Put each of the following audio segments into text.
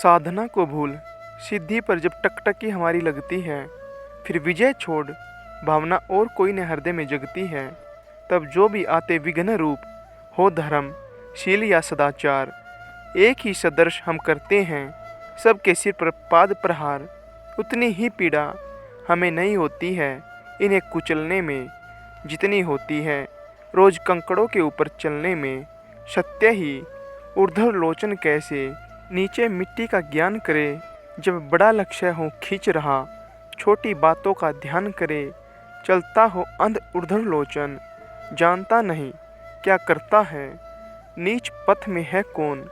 साधना को भूल सिद्धि पर जब टकटकी हमारी लगती है, फिर विजय छोड़ भावना और कोई न हृदय में जगती है, तब जो भी आते विघ्न रूप हो धर्म शील या सदाचार, एक ही सदर्श हम करते हैं सबके सिर पर पाद प्रहार। उतनी ही पीड़ा हमें नहीं होती है इन्हें कुचलने में जितनी होती है रोज कंकड़ों के ऊपर चलने में। सत्य ही ऊर्ध्व लोचन कैसे नीचे मिट्टी का ज्ञान करे, जब बड़ा लक्ष्य हो खींच रहा छोटी बातों का ध्यान करे। चलता हो अंध ऊर्ध्व लोचन जानता नहीं क्या करता है, नीच पथ में है कौन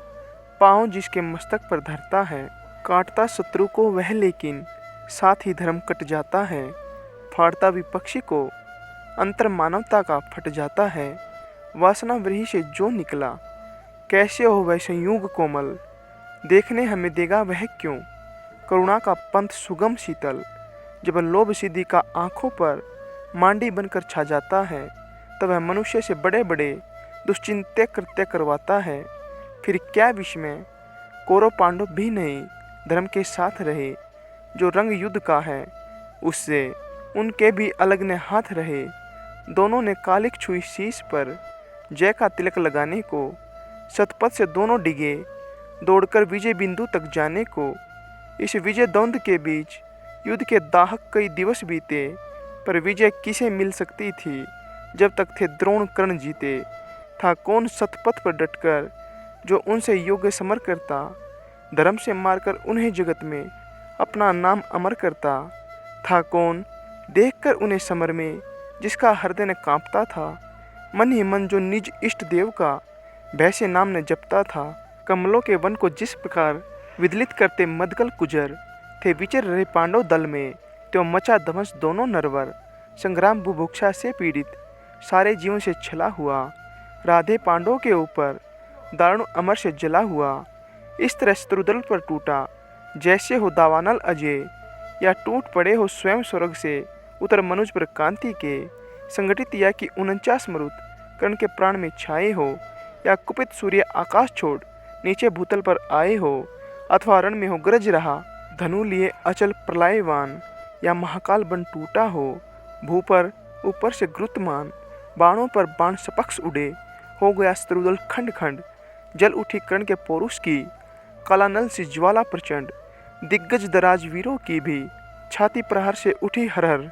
पाँव जिसके मस्तक पर धरता है। काटता शत्रु को वह लेकिन साथ ही धर्म कट जाता है, फाड़ता विपक्षी को अंतर मानवता का फट जाता है। वासना व्रीहि से जो निकला कैसे हो वह संयोग कोमल, देखने हमें देगा वह क्यों करुणा का पंथ सुगम शीतल। जब लोभ सिद्धि का आँखों पर मांडी बनकर छा जाता है, तब वह मनुष्य से बड़े बड़े दुश्चिंत्य कृत्य करवाता है। फिर क्या विस्मय कौरव पांडव भी नहीं धर्म के साथ रहे, जो रंग युद्ध का है उससे उनके भी अलग ने हाथ रहे। दोनों ने कालिक छुई शीश पर जय का तिलक लगाने को, शतपथ से दोनों डिगे दौड़कर विजय बिंदु तक जाने को। इस विजय द्वंद्व के बीच युद्ध के दाहक कई दिवस बीते, पर विजय किसे मिल सकती थी जब तक थे द्रोण कर्ण जीते। था कौन शतपथ पर डटकर जो उनसे योग्य समर करता, धर्म से मारकर उन्हें जगत में अपना नाम अमर करता। था कौन देखकर उन्हें समर में जिसका हृदय ने कांपता था, मन ही मन जो निज इष्ट देव का भय से नाम ने जपता था। कमलों के वन को जिस प्रकार विदलित करते मदगल कुजर, थे विचर रहे पांडव दल में त्यों मचा ध्वंस दोनों नरवर। संग्राम बुभुक्षा से पीड़ित सारे जीवन से छला हुआ, राधे पांडवों के ऊपर दारुण अमर से जला हुआ। इस तरह शत्रुदल पर टूटा जैसे हो दावानल अजय, या टूट पड़े हो स्वयं स्वर्ग से उतर मनुज पर कांति के। संगठित या कि 49 मरुत कर्ण के प्राण में छाए हो, या कुपित सूर्य आकाश छोड़ नीचे भूतल पर आए हो। अथवा रण में हो गरज रहा धनु लिए अचल प्रलयवान, या महाकाल बन टूटा हो भू पर ऊपर से ग्रुतमान। बाणों पर बाण सपक्ष उड़े हो गया शत्रुदल खंड खंड, जल उठी कर्ण के पौरुष की कालानल सी ज्वाला प्रचंड। दिग्गज दराज वीरों की भी छाती प्रहार से उठी हरहर,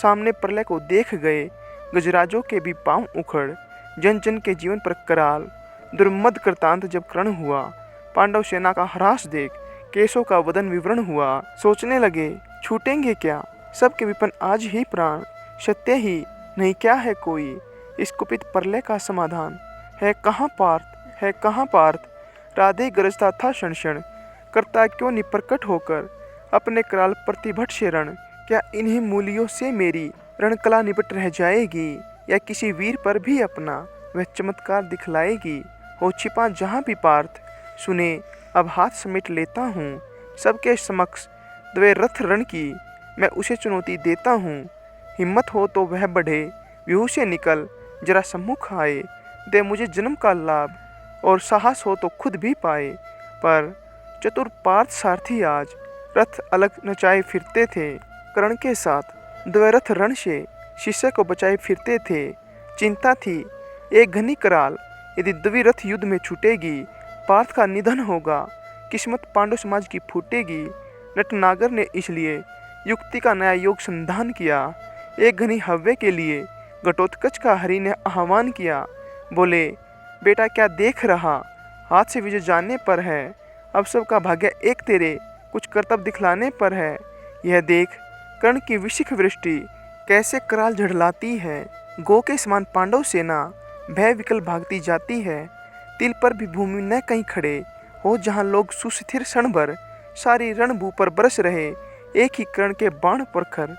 सामने प्रलय को देख गए गजराजों के भी पांव उखड़। जन जन के जीवन पर कराल दुर्मद कृतांत जब कर्ण हुआ, पांडव सेना का ह्रास देख केशों का वदन विवरण हुआ। सोचने लगे छूटेंगे क्या सबके विपन आज ही प्राण, सत्य ही नहीं क्या है कोई इस कुपित प्रलय का समाधान। है कहाँ पार्थ है कहाँ पार्थ, राधे गरजता था क्षण क्षण, करता क्यों निप्रकट होकर अपने कराल प्रतिभट से रण। क्या इन्हीं मूलियों से मेरी रणकला निपट रह जाएगी, या किसी वीर पर भी अपना वह चमत्कार दिखलाएगी। हो छिपा जहाँ भी पार्थ सुने अब हाथ समेट लेता हूँ, सबके समक्ष द्वे रथ रण की मैं उसे चुनौती देता हूँ। हिम्मत हो तो वह बढ़े व्यूह से निकल जरा सम्मुख आए, दे मुझे जन्म का लाभ और साहस हो तो खुद भी पाए। पर चतुर पार्थ सारथी आज रथ अलग नचाए फिरते थे, कर्ण के साथ द्वैरथ रण से शिष्य को बचाए फिरते थे। चिंता थी एक घनी कराल, यदि द्विरथ युद्ध में छूटेगी पार्थ का निधन होगा, किस्मत पांडव समाज की फूटेगी। नटनागर ने इसलिए युक्ति का नया योग संधान किया, एक घनी हव्य के लिए घटोत्कच का हरि ने आह्वान किया। बोले बेटा क्या देख रहा, हाथ से विजय जानने पर है, अब सबका भाग्य एक तेरे कुछ कर्तव्य दिखलाने पर है। यह देख कर्ण की विशिख वृष्टि कैसे कराल झड़लाती है, गो के समान पांडव सेना भय विकल भागती जाती है। तिल पर भी भूमि न कहीं खड़े हो जहाँ लोग सुस्थिर क्षण भर, सारी रणभू पर बरस रहे एक ही कर्ण के बाण प्रखर।